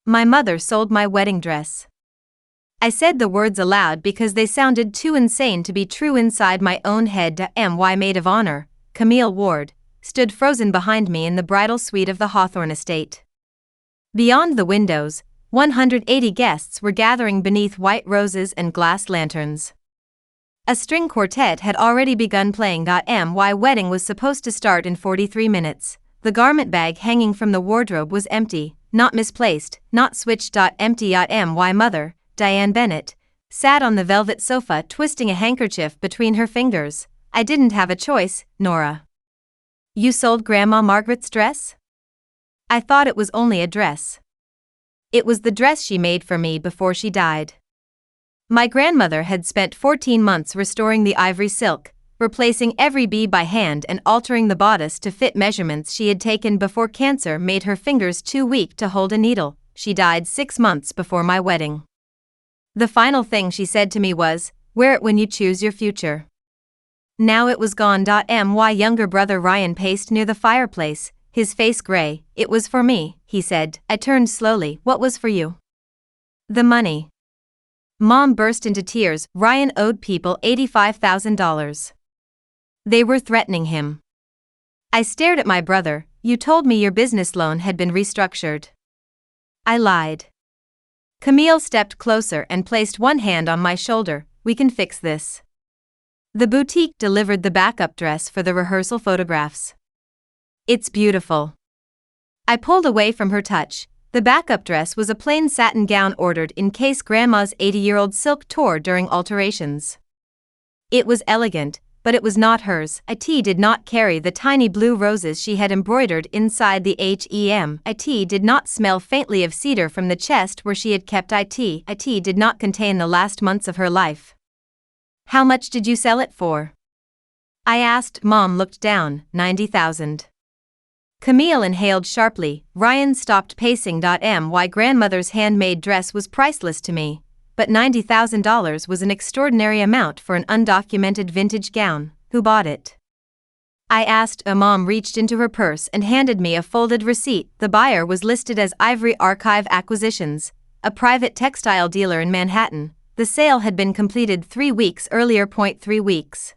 My mother sold my wedding dress. I said the words aloud because they sounded too insane to be true inside my own head. My maid of honor, Camille Ward, stood frozen behind me in the bridal suite of the Hawthorne estate. Beyond the windows, 180 guests were gathering beneath white roses and glass lanterns. A string quartet had already begun playing. My wedding was supposed to start in 43 minutes. The garment bag hanging from the wardrobe was empty, not misplaced, not switched. Empty. My mother, Diane Bennett, sat on the velvet sofa twisting a handkerchief between her fingers. I didn't have a choice, Nora. You sold Grandma Margaret's dress? I thought it was only a dress. It was the dress she made for me before she died. My grandmother had spent 14 months restoring the ivory silk, replacing every bead by hand and altering the bodice to fit measurements she had taken before cancer made her fingers too weak to hold a needle. She died 6 months before my wedding. The final thing she said to me was, "Wear it when you choose your future." Now it was gone. My younger brother Ryan paced near the fireplace, his face gray. It was for me, he said. I turned slowly. What was for you? The money. Mom burst into tears. Ryan owed people $85,000. They were threatening him. I stared at my brother. You told me your business loan had been restructured. I lied. Camille stepped closer and placed one hand on my shoulder. We can fix this. The boutique delivered the backup dress for the rehearsal photographs. It's beautiful. I pulled away from her touch. The backup dress was a plain satin gown ordered in case Grandma's 80-year-old silk tore during alterations. It was elegant, but it was not hers. It did not carry the tiny blue roses she had embroidered inside the hem. It did not smell faintly of cedar from the chest where she had kept it. It did not contain the last months of her life. How much did you sell it for? I asked. Mom looked down. $90,000. Camille inhaled sharply. Ryan stopped pacing. My grandmother's handmade dress was priceless to me, but $90,000 was an extraordinary amount for an undocumented vintage gown. Who bought it? I asked. Mom reached into her purse and handed me a folded receipt. The buyer was listed as Ivory Archive Acquisitions, a private textile dealer in Manhattan. The sale had been completed 3 weeks earlier. 3 weeks.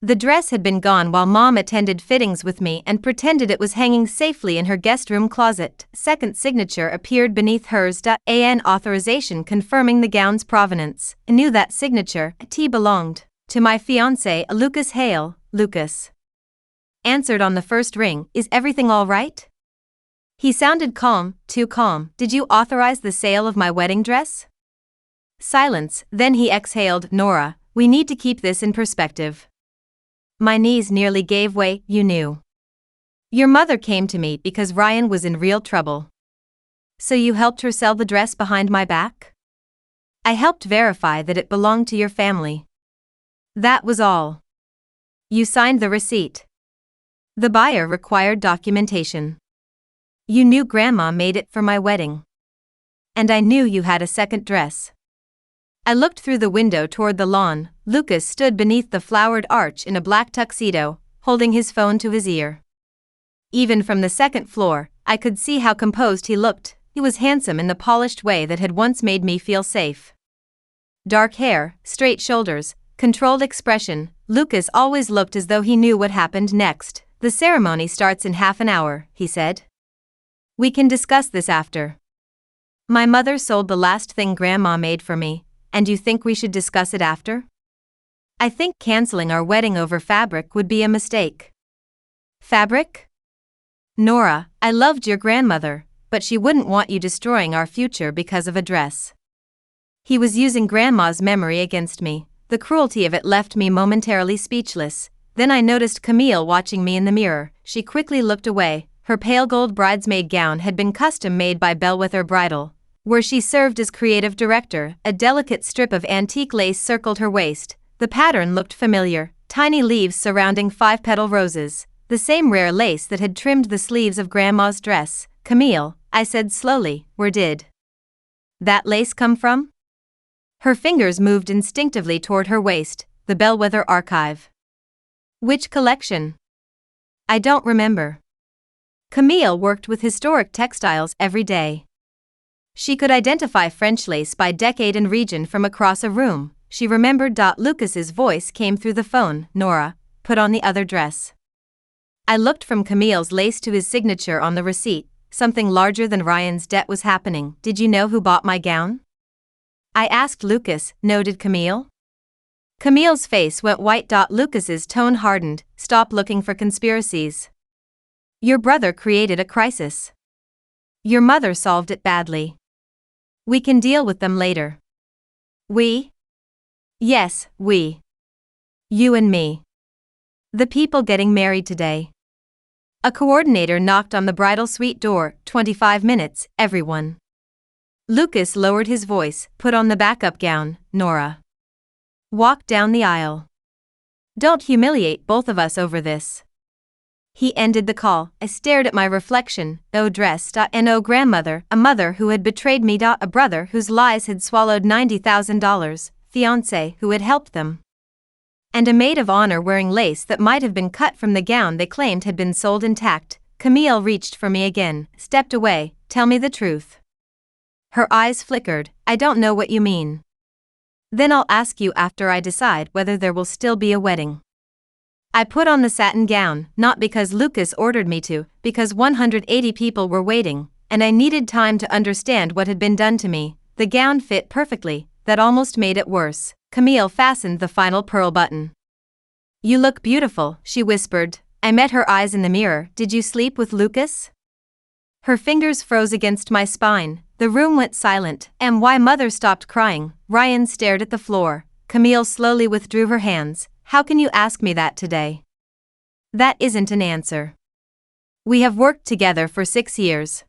The dress had been gone while Mom attended fittings with me and pretended it was hanging safely in her guest room closet. Second signature appeared beneath hers. An authorization confirming the gown's provenance. I knew that signature. It belonged to my fiancé, Lucas Hale. Lucas answered on the first ring. Is everything all right? He sounded calm, too calm. Did you authorize the sale of my wedding dress? Silence. Then he exhaled. Nora, we need to keep this in perspective. My knees nearly gave way. You knew. Your mother came to me because Ryan was in real trouble. So you helped her sell the dress behind my back? I helped verify that it belonged to your family. That was all. You signed the receipt. The buyer required documentation. You knew Grandma made it for my wedding. And I knew you had a second dress. I looked through the window toward the lawn. Lucas stood beneath the flowered arch in a black tuxedo, holding his phone to his ear. Even from the second floor, I could see how composed he looked. He was handsome in the polished way that had once made me feel safe. Dark hair, straight shoulders, controlled expression. Lucas always looked as though he knew what happened next. The ceremony starts in half an hour, he said. We can discuss this after. My mother sold the last thing Grandma made for me. And you think we should discuss it after? I think canceling our wedding over fabric would be a mistake. Fabric? Nora, I loved your grandmother, but she wouldn't want you destroying our future because of a dress. He was using Grandma's memory against me. The cruelty of it left me momentarily speechless. Then I noticed Camille watching me in the mirror. She quickly looked away. Her pale gold bridesmaid gown had been custom made by Bellwether Bridal, where she served as creative director. A delicate strip of antique lace circled her waist. The pattern looked familiar, tiny leaves surrounding 5-petal roses, the same rare lace that had trimmed the sleeves of Grandma's dress. Camille, I said slowly, where did that lace come from? Her fingers moved instinctively toward her waist. The Bellwether Archive. Which collection? I don't remember. Camille worked with historic textiles every day. She could identify French lace by decade and region from across a room. She remembered. Lucas's voice came through the phone. Nora, put on the other dress. I looked from Camille's lace to his signature on the receipt. Something larger than Ryan's debt was happening. Did you know who bought my gown? I asked Lucas. No, did Camille? Camille's face went white. Lucas's tone hardened. Stop looking for conspiracies. Your brother created a crisis. Your mother solved it badly. We can deal with them later. We? Yes, we. You and me. The people getting married today. A coordinator knocked on the bridal suite door. 25 minutes, everyone. Lucas lowered his voice. Put on the backup gown, Nora. Walk down the aisle. Don't humiliate both of us over this. He ended the call. I stared at my reflection. Oh, dress. And oh, grandmother, a mother who had betrayed me. A brother whose lies had swallowed $90,000, fiancé who had helped them. And a maid of honor wearing lace that might have been cut from the gown they claimed had been sold intact. Camille reached for me again, stepped away. Tell me the truth. Her eyes flickered. I don't know what you mean. Then I'll ask you after I decide whether there will still be a wedding. I put on the satin gown, not because Lucas ordered me to, because 180 people were waiting, and I needed time to understand what had been done to me. The gown fit perfectly, that almost made it worse. Camille fastened the final pearl button. You look beautiful, she whispered. I met her eyes in the mirror. Did you sleep with Lucas? Her fingers froze against my spine. The room went silent, and why mother stopped crying. Ryan stared at the floor. Camille slowly withdrew her hands. How can you ask me that today? That isn't an answer. We have worked together for 6 years.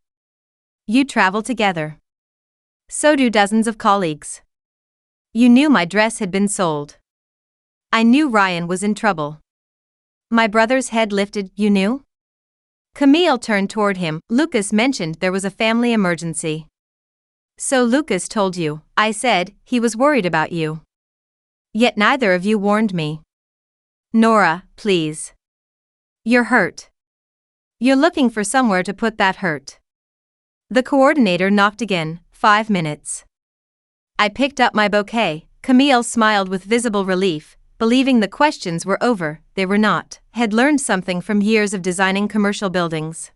You travel together. So do dozens of colleagues. You knew my dress had been sold. I knew Ryan was in trouble. My brother's head lifted. You knew? Camille turned toward him. Lucas mentioned there was a family emergency. So Lucas told you, I said. He was worried about you. Yet neither of you warned me. Nora, please. You're hurt. You're looking for somewhere to put that hurt. The coordinator knocked again. 5 minutes. I picked up my bouquet. Camille smiled with visible relief, believing the questions were over. They were not. Had learned something from years of designing commercial buildings.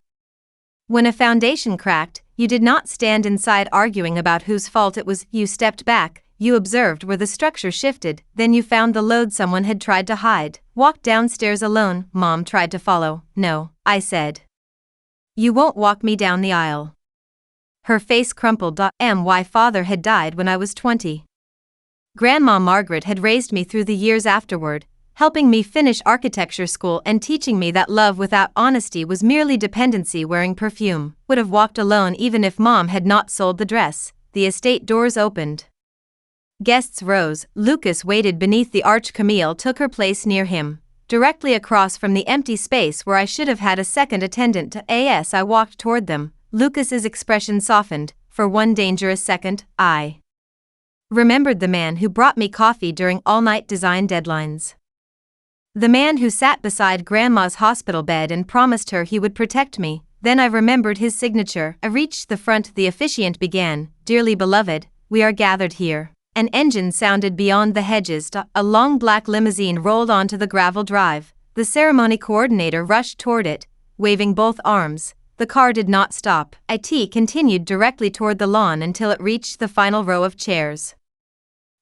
When a foundation cracked, you did not stand inside arguing about whose fault it was. You stepped back, you observed where the structure shifted, then you found the load someone had tried to hide. Walked downstairs alone. Mom tried to follow. No, I said. You won't walk me down the aisle. Her face crumpled. My father had died when I was 20. Grandma Margaret had raised me through the years afterward, helping me finish architecture school and teaching me that love without honesty was merely dependency. Wearing perfume. Would have walked alone even if Mom had not sold the dress. The estate doors opened. Guests rose. Lucas waited beneath the arch. Camille took her place near him, directly across from the empty space where I should have had a second attendant. As I walked toward them, Lucas's expression softened. For one dangerous second, I remembered the man who brought me coffee during all-night design deadlines. The man who sat beside Grandma's hospital bed and promised her he would protect me. Then I remembered his signature. I reached the front. The officiant began. Dearly beloved, we are gathered here. An engine sounded beyond the hedges. A long black limousine rolled onto the gravel drive. The ceremony coordinator rushed toward it, waving both arms. The car did not stop. It continued directly toward the lawn until it reached the final row of chairs.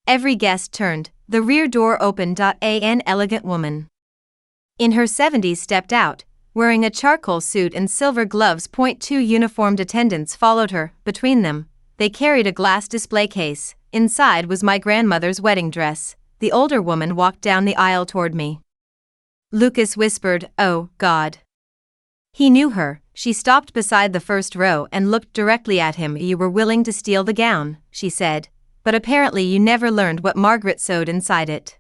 Every guest turned. The rear door opened. An elegant woman in her 70s stepped out, wearing a charcoal suit and silver gloves. 2 uniformed attendants followed her. Between them, they carried a glass display case. Inside was my grandmother's wedding dress. The older woman walked down the aisle toward me. Lucas whispered, "Oh, God." He knew her. She stopped beside the first row and looked directly at him. You were willing to steal the gown, she said, but apparently you never learned what Margaret sewed inside it.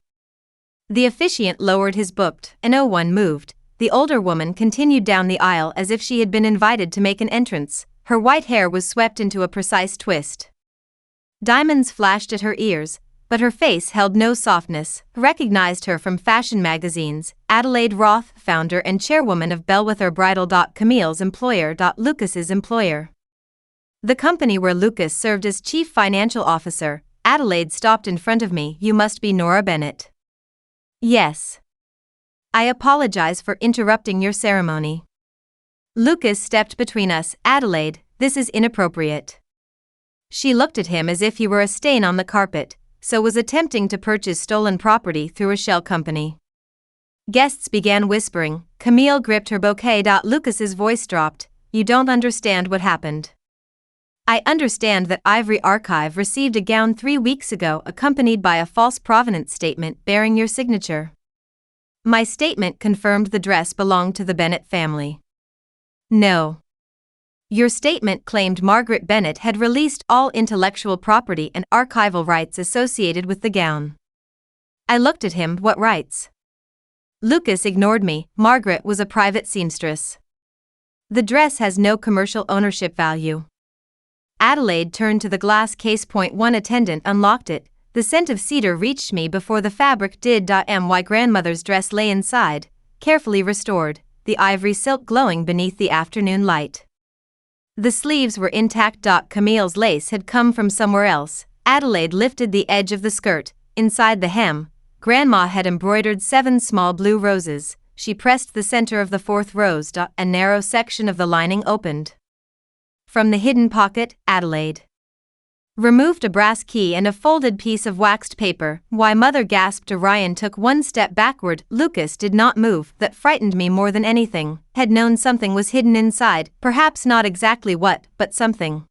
The officiant lowered his book, and no one moved. The older woman continued down the aisle as if she had been invited to make an entrance. Her white hair was swept into a precise twist. Diamonds flashed at her ears, but her face held no softness. Recognized her from fashion magazines. Adelaide Roth, founder and chairwoman of Bellwether Bridal. Camille's employer. Lucas's employer. The company where Lucas served as chief financial officer. Adelaide stopped in front of me. You must be Nora Bennett. Yes. I apologize for interrupting your ceremony. Lucas stepped between us. Adelaide, this is inappropriate. She looked at him as if he were a stain on the carpet, so was attempting to purchase stolen property through a shell company. Guests began whispering. Camille gripped her bouquet. Lucas's voice dropped. You don't understand what happened. I understand that Ivory Archive received a gown 3 weeks ago accompanied by a false provenance statement bearing your signature. My statement confirmed the dress belonged to the Bennett family. No. Your statement claimed Margaret Bennett had released all intellectual property and archival rights associated with the gown. I looked at him. What rights? Lucas ignored me. Margaret was a private seamstress. The dress has no commercial ownership value. Adelaide turned to the glass case. One attendant unlocked it. The scent of cedar reached me before the fabric did. My grandmother's dress lay inside, carefully restored, the ivory silk glowing beneath the afternoon light. The sleeves were intact. Camille's lace had come from somewhere else. Adelaide lifted the edge of the skirt. Inside the hem, Grandma had embroidered 7 small blue roses. She pressed the center of the 4th rose. A narrow section of the lining opened. From the hidden pocket, Adelaide removed a brass key and a folded piece of waxed paper. Why, Mother gasped. Orion took 1 step backward. Lucas did not move. That frightened me more than anything. Had known something was hidden inside, perhaps not exactly what, but something.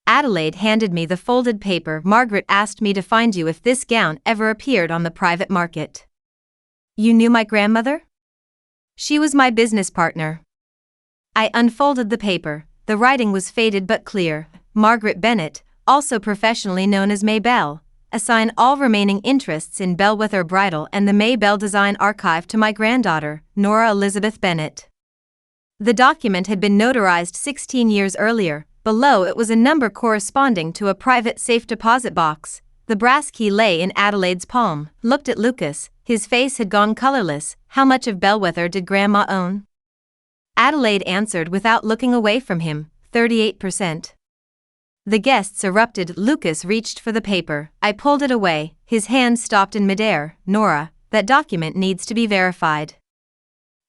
Adelaide handed me the folded paper. Margaret asked me to find you if this gown ever appeared on the private market. You knew my grandmother? She was my business partner. I unfolded the paper. The writing was faded but clear. Margaret Bennett, also professionally known as Maybelle, assign all remaining interests in Bellwether Bridal and the Maybelle Design Archive to my granddaughter, Nora Elizabeth Bennett. The document had been notarized 16 years earlier. Below it was a number corresponding to a private safe deposit box. The brass key lay in Adelaide's palm. Looked at Lucas. His face had gone colorless. How much of Bellwether did Grandma own? Adelaide answered without looking away from him. 38%. The guests erupted. Lucas reached for the paper. I pulled it away. His hand stopped in midair. Nora, that document needs to be verified.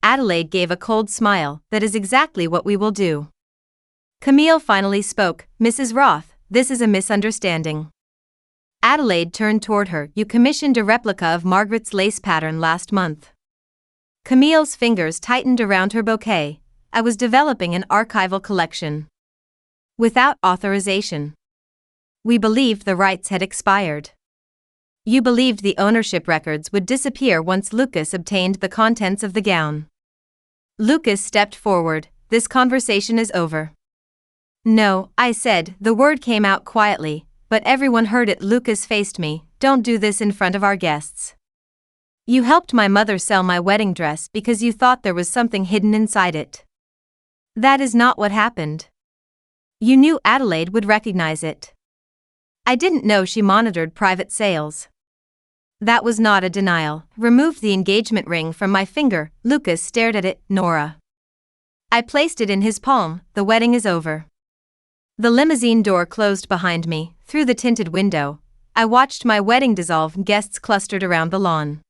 Adelaide gave a cold smile. That is exactly what we will do. Camille finally spoke. Mrs. Roth, this is a misunderstanding. Adelaide turned toward her. You commissioned a replica of Margaret's lace pattern last month. Camille's fingers tightened around her bouquet. I was developing an archival collection. Without authorization. We believed the rights had expired. You believed the ownership records would disappear once Lucas obtained the contents of the gown. Lucas stepped forward. This conversation is over. No, I said. The word came out quietly, but everyone heard it. Lucas faced me. Don't do this in front of our guests. You helped my mother sell my wedding dress because you thought there was something hidden inside it. That is not what happened. You knew Adelaide would recognize it. I didn't know she monitored private sales. That was not a denial. Removed the engagement ring from my finger. Lucas stared at it. Nora. I placed it in his palm. The wedding is over. The limousine door closed behind me. Through the tinted window, I watched my wedding dissolve. Guests clustered around the lawn.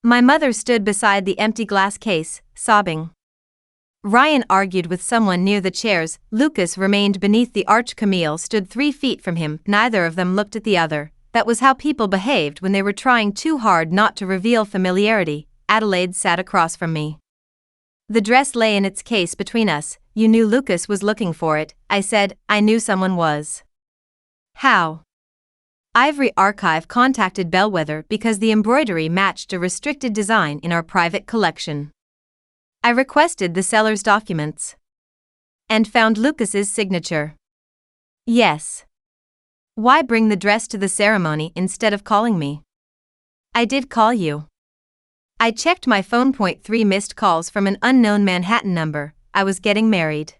My mother stood beside the empty glass case, sobbing. Ryan argued with someone near the chairs. Lucas remained beneath the arch. Camille stood 3 feet from him. Neither of them looked at the other. That was how people behaved when they were trying too hard not to reveal familiarity. Adelaide sat across from me. The dress lay in its case between us. You knew Lucas was looking for it. I said. I knew someone was. How? Ivory Archive contacted Bellwether because the embroidery matched a restricted design in our private collection. I requested the seller's documents and found Lucas's signature. Yes. Why bring the dress to the ceremony instead of calling me? I did call you. I checked my phone. 3 missed calls from an unknown Manhattan number. I was getting married.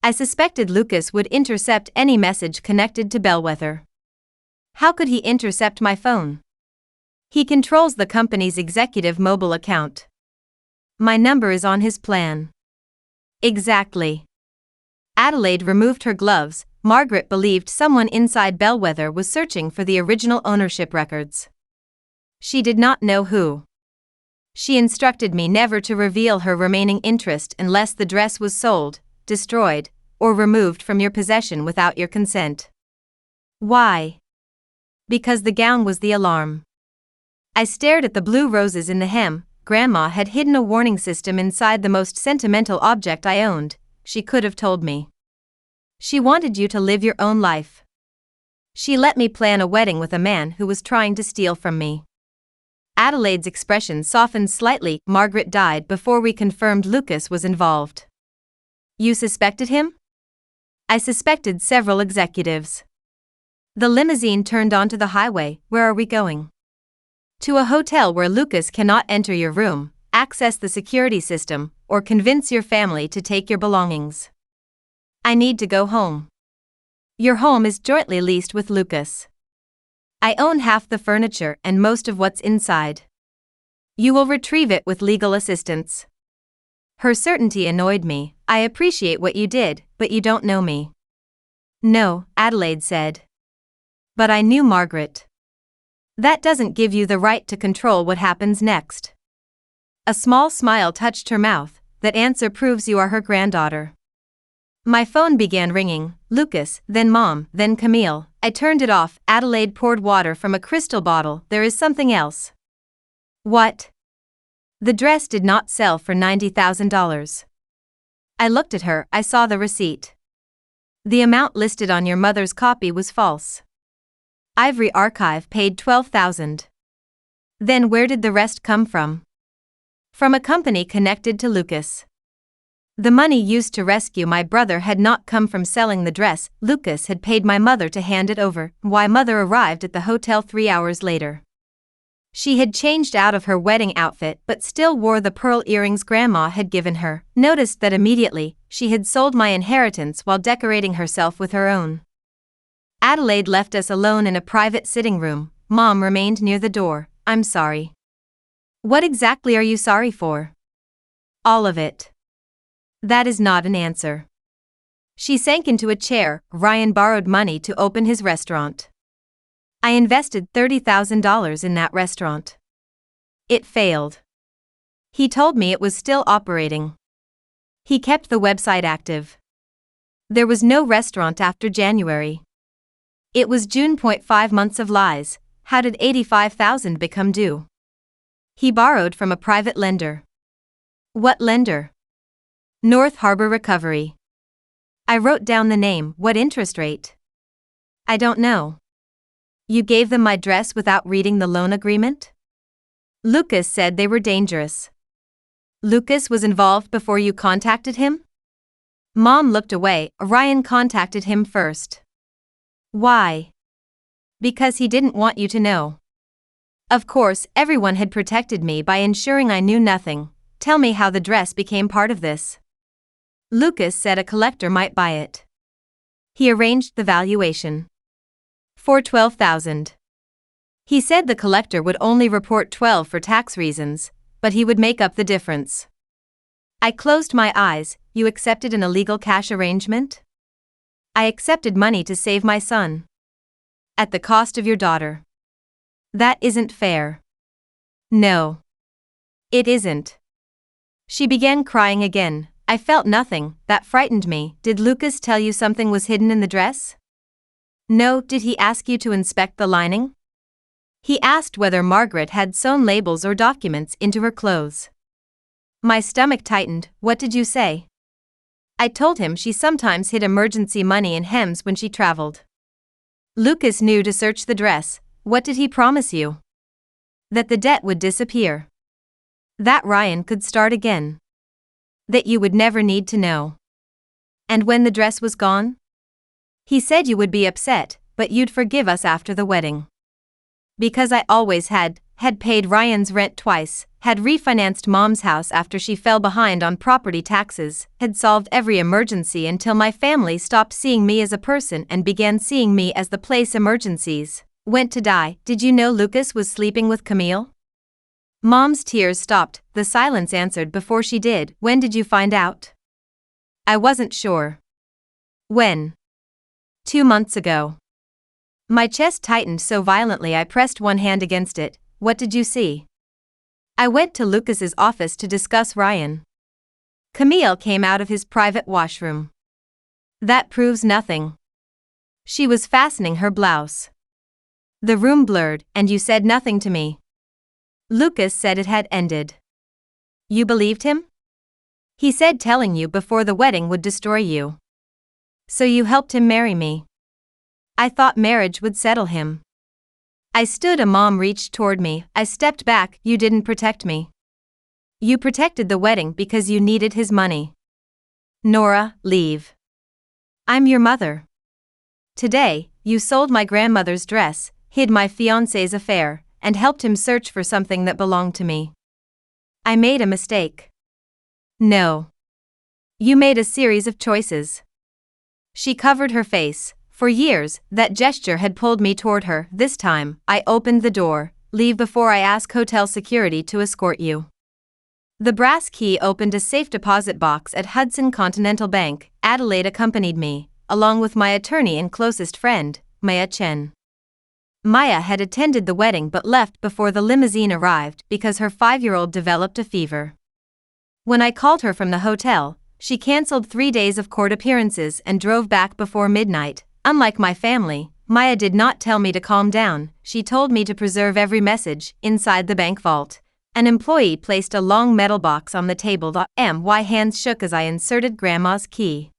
I suspected Lucas would intercept any message connected to Bellwether. How could he intercept my phone? He controls the company's executive mobile account. My number is on his plan. Exactly. Adelaide removed her gloves. Margaret believed someone inside Bellwether was searching for the original ownership records. She did not know who. She instructed me never to reveal her remaining interest unless the dress was sold, destroyed, or removed from your possession without your consent. Why? Because the gown was the alarm. I stared at the blue roses in the hem. Grandma had hidden a warning system inside the most sentimental object I owned. She could have told me. She wanted you to live your own life. She let me plan a wedding with a man who was trying to steal from me. Adelaide's expression softened slightly. Margaret died before we confirmed Lucas was involved. You suspected him? I suspected several executives. The limousine turned onto the highway. Where are we going? To a hotel where Lucas cannot enter your room, access the security system, or convince your family to take your belongings. I need to go home. Your home is jointly leased with Lucas. I own half the furniture and most of what's inside. You will retrieve it with legal assistance. Her certainty annoyed me. I appreciate what you did, but you don't know me. No, Adelaide said. But I knew Margaret. That doesn't give you the right to control what happens next. A small smile touched her mouth. That answer proves you are her granddaughter. My phone began ringing. Lucas, then Mom, then Camille. I turned it off. Adelaide poured water from a crystal bottle. There is something else. What? The dress did not sell for $90,000. I looked at her. I saw the receipt. The amount listed on your mother's copy was false. Ivory Archive paid $12,000. Then where did the rest come from? From a company connected to Lucas. The money used to rescue my brother had not come from selling the dress. Lucas had paid my mother to hand it over. Why Mother arrived at the hotel 3 hours later. She had changed out of her wedding outfit but still wore the pearl earrings Grandma had given her. Noticed that immediately, she had sold my inheritance while decorating herself with her own. Adelaide left us alone in a private sitting room. Mom remained near the door. I'm sorry. What exactly are you sorry for? All of it. That is not an answer. She sank into a chair. Ryan borrowed money to open his restaurant. I invested $30,000 in that restaurant. It failed. He told me it was still operating. He kept the website active. There was no restaurant after January. It was June. 5 months of lies. How did $85,000 become due? He borrowed from a private lender. What lender? North Harbor Recovery. I wrote down the name. What interest rate? I don't know. You gave them my dress without reading the loan agreement? Lucas said they were dangerous. Lucas was involved before you contacted him? Mom looked away. Ryan contacted him first. Why? Because he didn't want you to know. Of course, everyone had protected me by ensuring I knew nothing. Tell me how the dress became part of this. Lucas said a collector might buy it. He arranged the valuation. For $12,000. He said the collector would only report 12 for tax reasons, but he would make up the difference. I closed my eyes. You accepted an illegal cash arrangement? I accepted money to save my son. At the cost of your daughter. That isn't fair. No. It isn't. She began crying again. I felt nothing. That frightened me. Did Lucas tell you something was hidden in the dress? No. Did he ask you to inspect the lining? He asked whether Margaret had sewn labels or documents into her clothes. My stomach tightened. What did you say? I told him she sometimes hid emergency money in hems when she traveled. Lucas knew to search the dress. What did he promise you? That the debt would disappear. That Ryan could start again. That you would never need to know. And when the dress was gone? He said you would be upset, but you'd forgive us after the wedding. Because I always had paid Ryan's rent twice, had refinanced Mom's house after she fell behind on property taxes, had solved every emergency until my family stopped seeing me as a person and began seeing me as the place emergencies went to die. Did you know Lucas was sleeping with Camille? Mom's tears stopped. The silence answered before she did. When did you find out? I wasn't sure. When? 2 months ago. My chest tightened so violently I pressed one hand against it. What did you see? I went to Lucas's office to discuss Ryan. Camille came out of his private washroom. That proves nothing. She was fastening her blouse. The room blurred, and you said nothing to me. Lucas said it had ended. You believed him? He said telling you before the wedding would destroy you. So you helped him marry me. I thought marriage would settle him. I stood. A mom reached toward me. I stepped back. You didn't protect me. You protected the wedding because you needed his money. Nora, leave. I'm your mother. Today, you sold my grandmother's dress, hid my fiancé's affair, and helped him search for something that belonged to me. I made a mistake. No. You made a series of choices. She covered her face. For years, that gesture had pulled me toward her. This time, I opened the door. Leave before I ask hotel security to escort you. The brass key opened a safe deposit box at Hudson Continental Bank. Adelaide accompanied me, along with my attorney and closest friend, Maya Chen. Maya had attended the wedding but left before the limousine arrived because her 5-year-old developed a fever. When I called her from the hotel, she canceled 3 days of court appearances and drove back before midnight. Unlike my family, Maya did not tell me to calm down. She told me to preserve every message. Inside the bank vault, an employee placed a long metal box on the table. My hands shook as I inserted Grandma's key.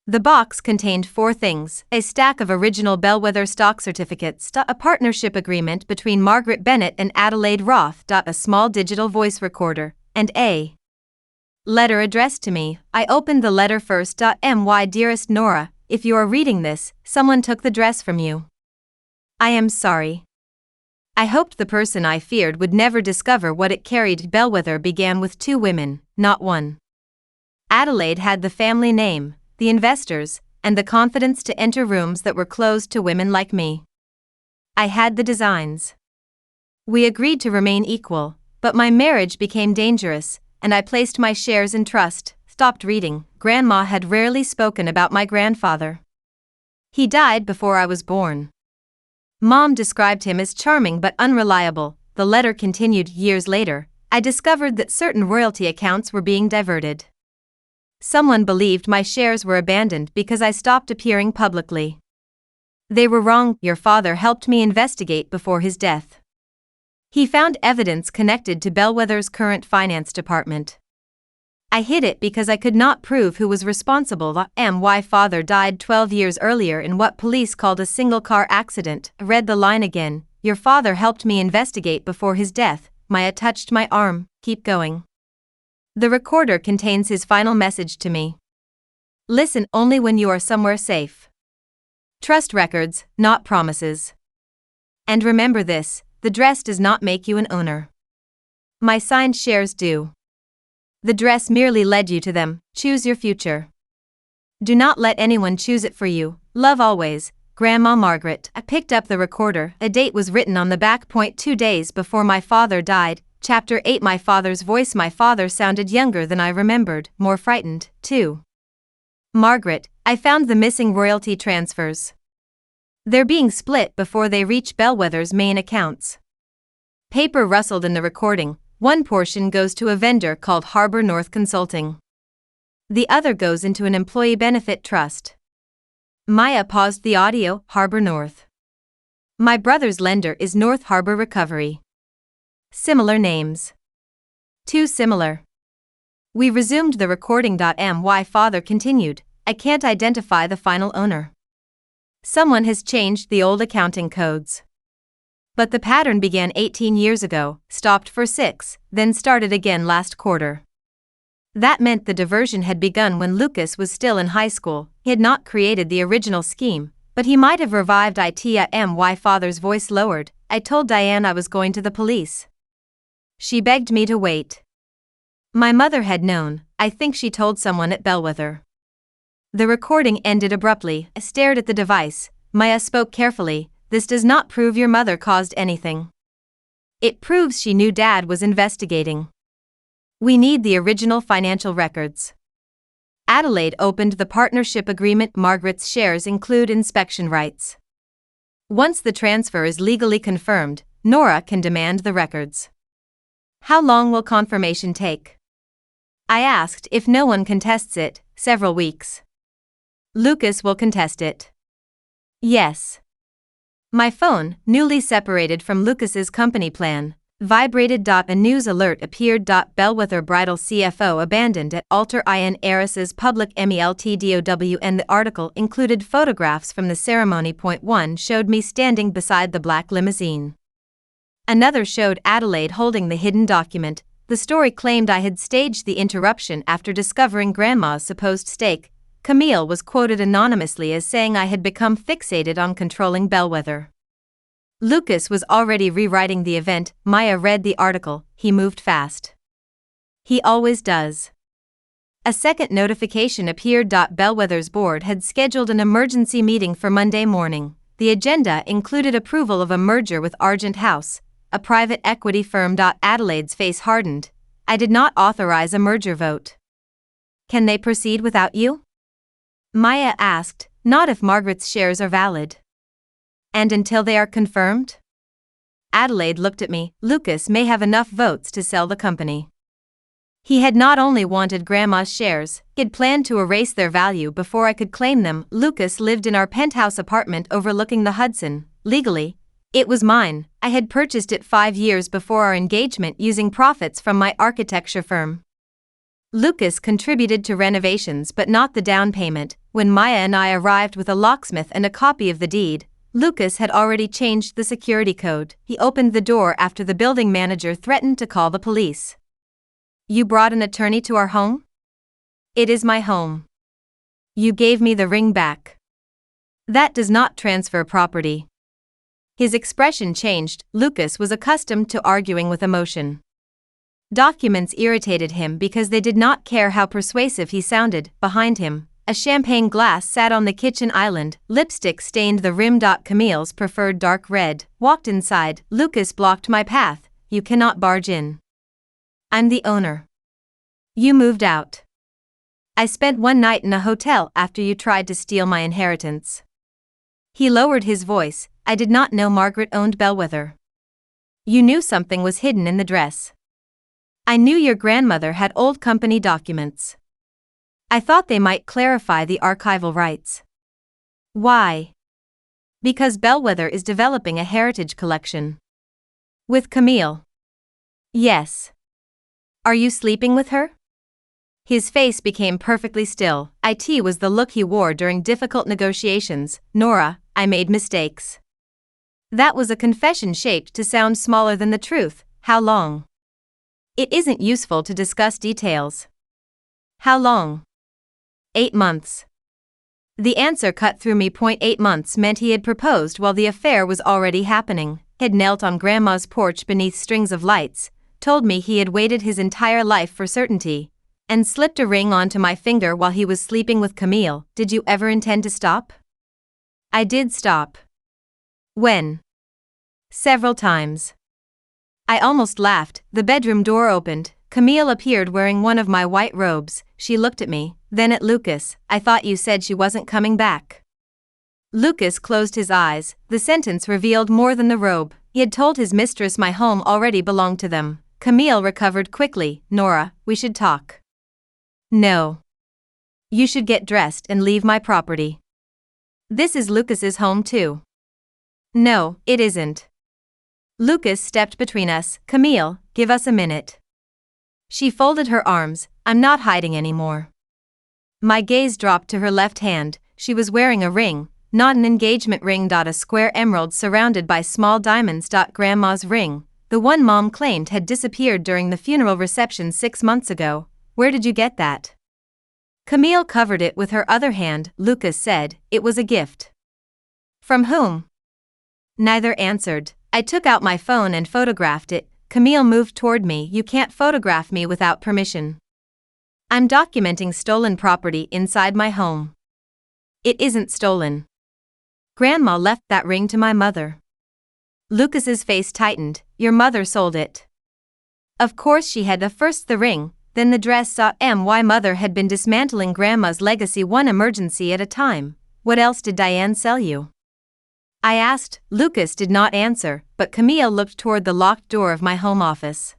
The box contained 4 things: a stack of original Bellwether stock certificates, a partnership agreement between Margaret Bennett and Adelaide Roth, a small digital voice recorder, and a letter addressed to me. I opened the letter first. My dearest Nora, if you are reading this, someone took the dress from you. I am sorry. I hoped the person I feared would never discover what it carried. Bellwether began with 2 women, not one. Adelaide had the family name, the investors, and the confidence to enter rooms that were closed to women like me. I had the designs. We agreed to remain equal, but my marriage became dangerous, and I placed my shares in trust. Stopped reading. Grandma had rarely spoken about my grandfather. He died before I was born. Mom described him as charming but unreliable. The letter continued. Years later, I discovered that certain royalty accounts were being diverted. Someone believed my shares were abandoned because I stopped appearing publicly. They were wrong. Your father helped me investigate before his death. He found evidence connected to Bellwether's current finance department. I hid it because I could not prove who was responsible. My father died 12 years earlier in what police called a single-car accident. I read the line again. Your father helped me investigate before his death. Maya touched my arm. Keep going. The recorder contains his final message to me. Listen only when you are somewhere safe. Trust records, not promises. And remember this, the dress does not make you an owner. My signed shares do. The dress merely led you to them. Choose your future. Do not let anyone choose it for you. Love always, Grandma Margaret. I picked up the recorder. A date was written on the back. 2 days before my father died. Chapter 8. My father's voice. My father sounded younger than I remembered, more frightened, too. Margaret, I found the missing royalty transfers. They're being split before they reach Bellwether's main accounts. Paper rustled in the recording. One portion goes to a vendor called Harbor North Consulting. The other goes into an employee benefit trust. Maya paused the audio. Harbor North. My brother's lender is North Harbor Recovery. Similar names. Too similar. We resumed the recording. My father continued. I can't identify the final owner. Someone has changed the old accounting codes. But the pattern began 18 years ago, stopped for 6, then started again last quarter. That meant the diversion had begun when Lucas was still in high school. He had not created the original scheme, but he might have revived it. My father's voice lowered. I told Diane I was going to the police. She begged me to wait. My mother had known. I think she told someone at Bellwether. The recording ended abruptly. I stared at the device. Maya spoke carefully. This does not prove your mother caused anything. It proves she knew Dad was investigating. We need the original financial records. Adelaide opened the partnership agreement. Margaret's shares include inspection rights. Once the transfer is legally confirmed, Nora can demand the records. How long will confirmation take? I asked. If no one contests it, several weeks. Lucas will contest it. Yes. My phone, newly separated from Lucas's company plan, vibrated. A news alert appeared. Bellwether Bridal CFO abandoned at Alter in Heiress's public meltdow, and the article included photographs from the ceremony. One showed me standing beside the black limousine. Another showed Adelaide holding the hidden document. The story claimed I had staged the interruption after discovering Grandma's supposed stake. Camille was quoted anonymously as saying I had become fixated on controlling Bellwether. Lucas was already rewriting the event. Maya read the article. He moved fast. He always does. A second notification appeared. Bellwether's board had scheduled an emergency meeting for Monday morning. The agenda included approval of a merger with Argent House, a private equity firm. Adelaide's face hardened. I did not authorize a merger vote. Can they proceed without you? Maya asked. Not if Margaret's shares are valid. And until they are confirmed? Adelaide looked at me. Lucas may have enough votes to sell the company. He had not only wanted Grandma's shares, he had planned to erase their value before I could claim them. Lucas lived in our penthouse apartment overlooking the Hudson. Legally, it was mine. I had purchased it 5 years before our engagement using profits from my architecture firm. Lucas contributed to renovations but not the down payment. When Maya and I arrived with a locksmith and a copy of the deed, Lucas had already changed the security code. He opened the door after the building manager threatened to call the police. You brought an attorney to our home? It is my home. You gave me the ring back. That does not transfer property. His expression changed. Lucas was accustomed to arguing with emotion. Documents irritated him because they did not care how persuasive he sounded. Behind him, a champagne glass sat on the kitchen island. Lipstick stained the rim. Camille's preferred dark red. Walked inside. Lucas blocked my path. You cannot barge in. I'm the owner. You moved out. I spent one night in a hotel after you tried to steal my inheritance. He lowered his voice. I did not know Margaret owned Bellwether. You knew something was hidden in the dress. I knew your grandmother had old company documents. I thought they might clarify the archival rights. Why? Because Bellwether is developing a heritage collection. With Camille. Yes. Are you sleeping with her? His face became perfectly still. It was the look he wore during difficult negotiations. Nora, I made mistakes. That was a confession shaped to sound smaller than the truth. How long? It isn't useful to discuss details. How long? 8 months. The answer cut through me. 8 months meant he had proposed while the affair was already happening, had knelt on Grandma's porch beneath strings of lights, told me he had waited his entire life for certainty, and slipped a ring onto my finger while he was sleeping with Camille. Did you ever intend to stop? I did stop. When? Several times. I almost laughed. The bedroom door opened. Camille appeared wearing one of my white robes. She looked at me, then at Lucas. I thought you said she wasn't coming back. Lucas closed his eyes. The sentence revealed more than the robe. He had told his mistress my home already belonged to them. Camille recovered quickly. Nora, we should talk. No. You should get dressed and leave my property. This is Lucas's home too. No, it isn't. Lucas stepped between us. Camille, give us a minute. She folded her arms. I'm not hiding anymore. My gaze dropped to her left hand. She was wearing a ring, not an engagement ring. A square emerald surrounded by small diamonds. Grandma's ring, the one Mom claimed had disappeared during the funeral reception 6 months ago. Where did you get that? Camille covered it with her other hand. Lucas said, it was a gift. From whom? Neither answered. I took out my phone and photographed it. Camille moved toward me. You can't photograph me without permission. I'm documenting stolen property inside my home. It isn't stolen. Grandma left that ring to my mother. Lucas's face tightened. Your mother sold it. Of course she had. First the ring, Then the dress. My mother had been dismantling Grandma's legacy one emergency at a time. What else did Diane sell you? I asked. Lucas did not answer, but Camille looked toward the locked door of my home office.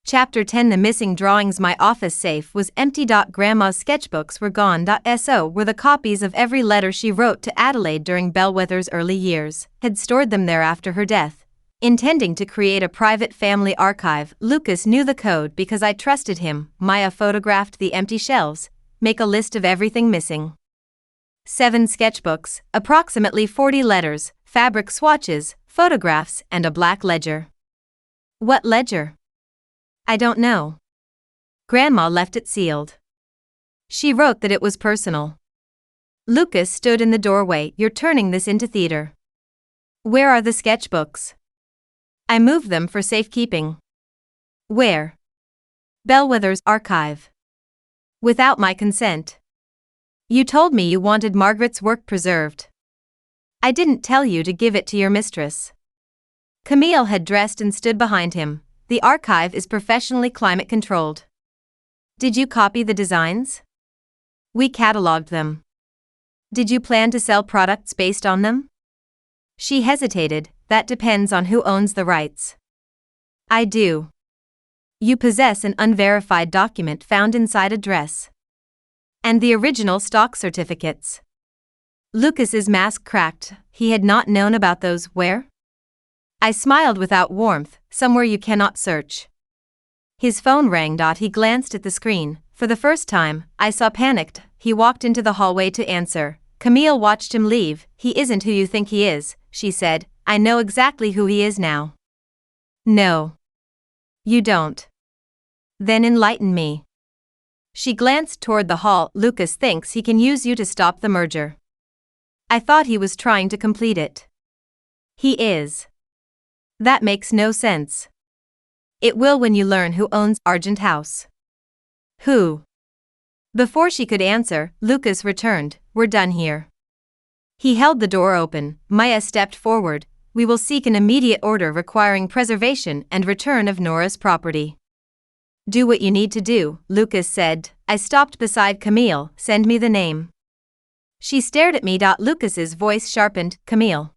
Chapter 10. The missing drawings. My office safe was empty. Grandma's sketchbooks were gone. So were the copies of every letter she wrote to Adelaide during Bellwether's early years. Had stored them there after her death, intending to create a private family archive. Lucas knew the code because I trusted him. Maya photographed the empty shelves. Make a list of everything missing. 7 sketchbooks, approximately 40 letters, fabric swatches, photographs, and a black ledger. What ledger? I don't know. Grandma left it sealed. She wrote that it was personal. Lucas stood in the doorway. You're turning this into theater. Where are the sketchbooks? I moved them for safekeeping. Where? Bellwether's archive. Without my consent. You told me you wanted Margaret's work preserved. I didn't tell you to give it to your mistress. Camille had dressed and stood behind him. The archive is professionally climate controlled. Did you copy the designs? We cataloged them. Did you plan to sell products based on them? She hesitated. That depends on who owns the rights. I do. You possess an unverified document found inside a dress. And the original stock certificates. Lucas's mask cracked. He had not known about those. Where? I smiled without warmth. Somewhere you cannot search. His phone rang. He glanced at the screen. For the first time, I saw panicked. He walked into the hallway to answer. Camille watched him leave. He isn't who you think he is, she said. I know exactly who he is now. No. You don't. Then enlighten me. She glanced toward the hall. Lucas thinks he can use you to stop the merger. I thought he was trying to complete it. He is. That makes no sense. It will when you learn who owns Argent House. Who? Before she could answer, Lucas returned. We're done here. He held the door open. Maya stepped forward. We will seek an immediate order requiring preservation and return of Nora's property. Do what you need to do, Lucas said. I stopped beside Camille. Send me the name. She stared at me. Lucas's voice sharpened. Camille.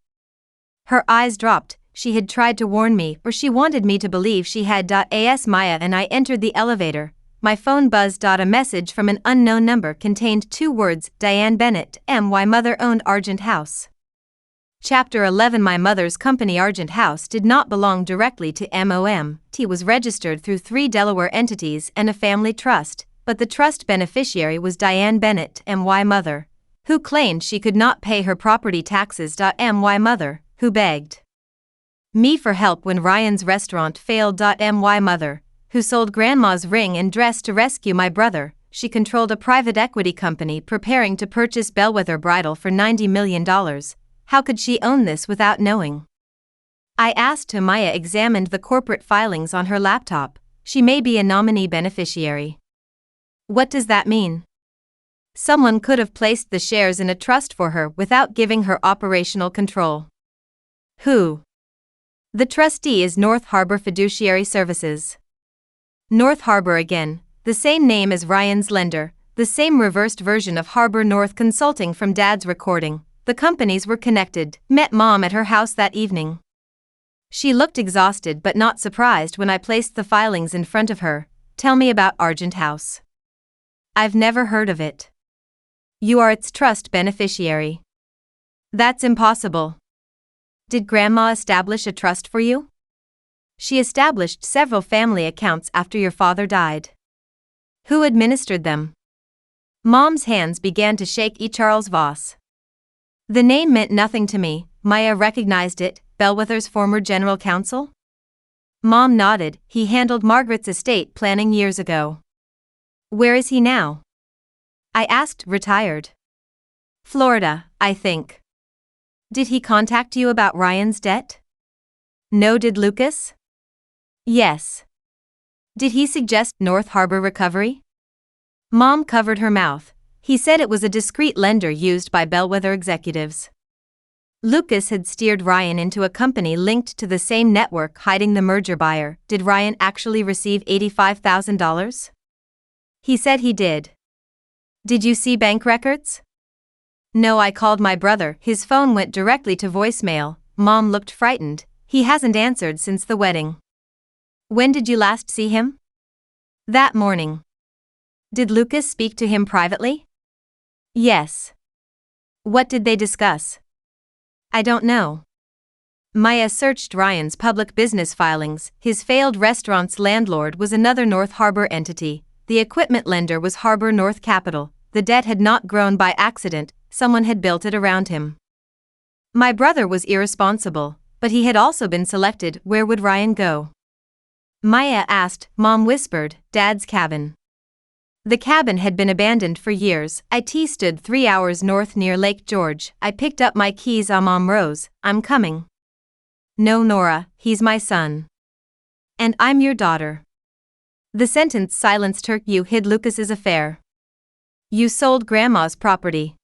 Her eyes dropped. She had tried to warn me, or she wanted me to believe she had. As Maya and I entered the elevator, my phone buzzed. A message from an unknown number contained 2 words. Diane Bennett, my mother owned Argent House. Chapter 11. My mother's company Argent House did not belong directly to MOM. It was registered through 3 Delaware entities and a family trust, but the trust beneficiary was Diane Bennett, my mother, who claimed she could not pay her property taxes. My mother, who begged me for help when Ryan's restaurant failed. My mother, who sold Grandma's ring and dress to rescue my brother. She controlled a private equity company preparing to purchase Bellwether Bridal for $90 million. How could she own this without knowing? I asked. Maya examined the corporate filings on her laptop. She may be a nominee beneficiary. What does that mean? Someone could have placed the shares in a trust for her without giving her operational control. Who? The trustee is North Harbor Fiduciary Services. North Harbor again, the same name as Ryan's lender, the same reversed version of Harbor North Consulting from Dad's recording. The companies were connected. Met Mom at her house that evening. She looked exhausted but not surprised when I placed the filings in front of her. Tell me about Argent House. I've never heard of it. You are its trust beneficiary. That's impossible. Did Grandma establish a trust for you? She established several family accounts after your father died. Who administered them? Mom's hands began to shake. Charles Voss. The name meant nothing to me. Maya recognized it. Bellwether's former general counsel? Mom nodded. He handled Margaret's estate planning years ago. Where is he now? I asked. Retired. Florida, I think. Did he contact you about Ryan's debt? No. Did Lucas? Yes. Did he suggest North Harbor Recovery? Mom covered her mouth. He said it was a discreet lender used by Bellwether executives. Lucas had steered Ryan into a company linked to the same network hiding the merger buyer. Did Ryan actually receive $85,000? He said he did. Did you see bank records? No, I called my brother. His phone went directly to voicemail. Mom looked frightened. He hasn't answered since the wedding. When did you last see him? That morning. Did Lucas speak to him privately? Yes. What did they discuss? I don't know. Maya searched Ryan's public business filings. His failed restaurant's landlord was another North Harbor entity. The equipment lender was Harbor North Capital. The debt had not grown by accident, someone had built it around him. My brother was irresponsible, but he had also been selected. Where would Ryan go? Maya asked. Mom whispered, Dad's cabin. The cabin had been abandoned for years. It stood 3 hours north near Lake George. I picked up my keys. Mom rose. I'm coming. No, Nora, he's my son. And I'm your daughter. The sentence silenced her. You hid Lucas's affair. You sold Grandma's property.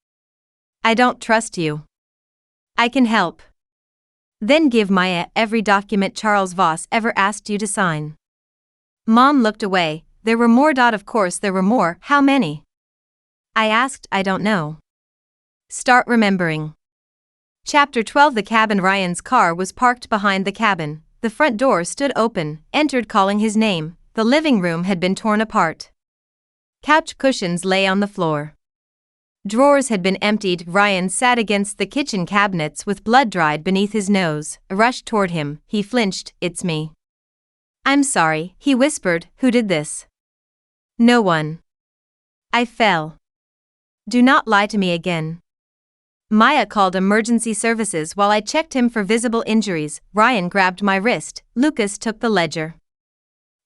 I don't trust you. I can help. Then give Maya every document Charles Voss ever asked you to sign. Mom looked away. There were more. Of course there were more. How many? I asked. I don't know. Start remembering. Chapter 12. The cabin. Ryan's car was parked behind the cabin. The front door stood open. Entered calling his name. The living room had been torn apart. Couch cushions lay on the floor. Drawers had been emptied. Ryan sat against the kitchen cabinets with blood dried beneath his nose. I rushed toward him. He flinched. It's me. I'm sorry, he whispered. Who did this? No one. I fell. Do not lie to me again. Maya called emergency services while I checked him for visible injuries. Ryan grabbed my wrist. Lucas took the ledger.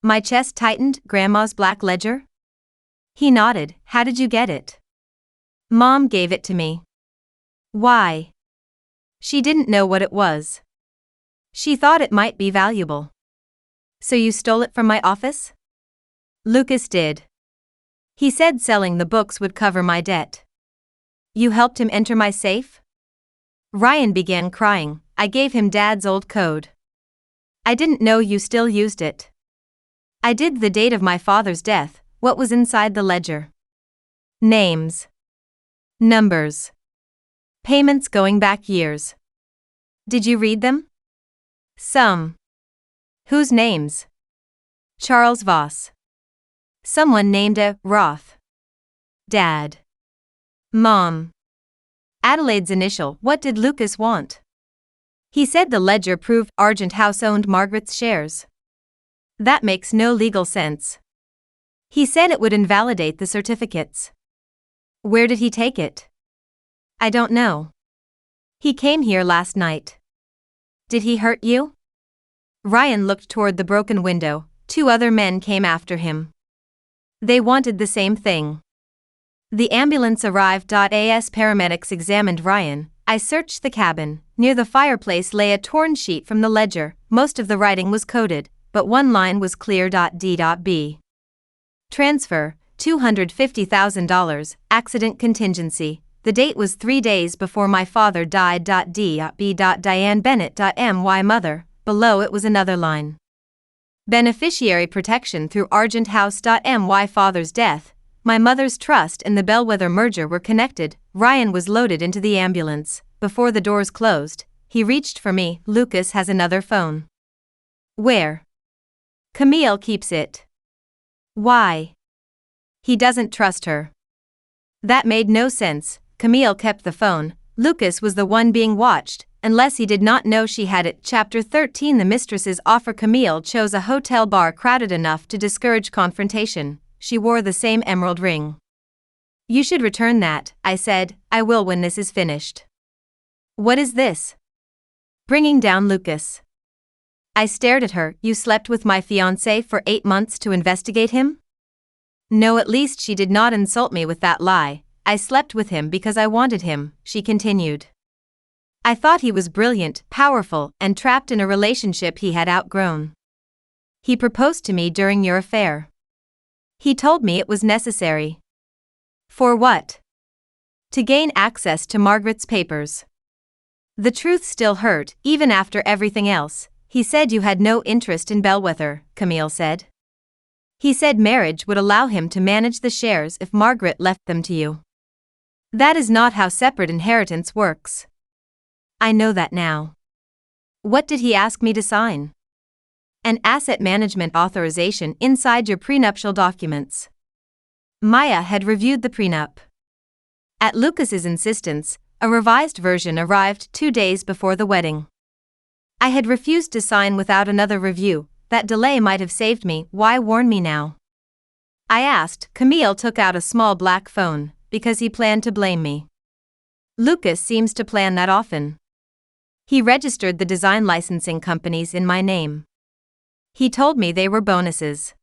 My chest tightened. Grandma's black ledger? He nodded. How did you get it? Mom gave it to me. Why? She didn't know what it was. She thought it might be valuable. So you stole it from my office? Lucas did. He said selling the books would cover my debt. You helped him enter my safe? Ryan began crying. I gave him Dad's old code. I didn't know you still used it. I did. The date of my father's death. What was inside the ledger? Names. Numbers. Payments going back years. Did you read them? Some. Whose names? Charles Voss. Someone named a Roth. Dad. Mom. Adelaide's initial. What did Lucas want? He said the ledger proved Argent House owned Margaret's shares. That makes no legal sense. He said it would invalidate the certificates. Where did he take it? I don't know. He came here last night. Did he hurt you? Ryan looked toward the broken window. 2 other men came after him. They wanted the same thing. The ambulance arrived. As paramedics examined Ryan, I searched the cabin. Near the fireplace lay a torn sheet from the ledger. Most of the writing was coded, but one line was clear. D.B. Transfer, $250,000, accident contingency. The date was 3 days before my father died. D.B. Diane Bennett. My mother. Below it was another line. Beneficiary protection through Argent House. My father's death, my mother's trust and the Bellwether merger were connected. Ryan was loaded into the ambulance. Before the doors closed, he reached for me. Lucas has another phone. Where? Camille keeps it. Why? He doesn't trust her. That made no sense. Camille kept the phone. Lucas was the one being watched, unless he did not know she had it. Chapter 13. The mistress's offer. Camille chose a hotel bar crowded enough to discourage confrontation. She wore the same emerald ring. You should return that, I said. I will when this is finished. What is this? Bringing down Lucas. I stared at her. You slept with my fiancé for 8 months to investigate him? No, at least she did not insult me with that lie. I slept with him because I wanted him, she continued. I thought he was brilliant, powerful, and trapped in a relationship he had outgrown. He proposed to me during your affair. He told me it was necessary. For what? To gain access to Margaret's papers. The truth still hurt, even after everything else. He said you had no interest in Bellwether, Camille said. He said marriage would allow him to manage the shares if Margaret left them to you. That is not how separate inheritance works. I know that now. What did he ask me to sign? An asset management authorization inside your prenuptial documents. Maya had reviewed the prenup. At Lucas's insistence, a revised version arrived 2 days before the wedding. I had refused to sign without another review. That delay might have saved me. Why warn me now? I asked. Camille took out a small black phone, because he planned to blame me. Lucas seems to plan that often. He registered the design licensing companies in my name. He told me they were bonuses.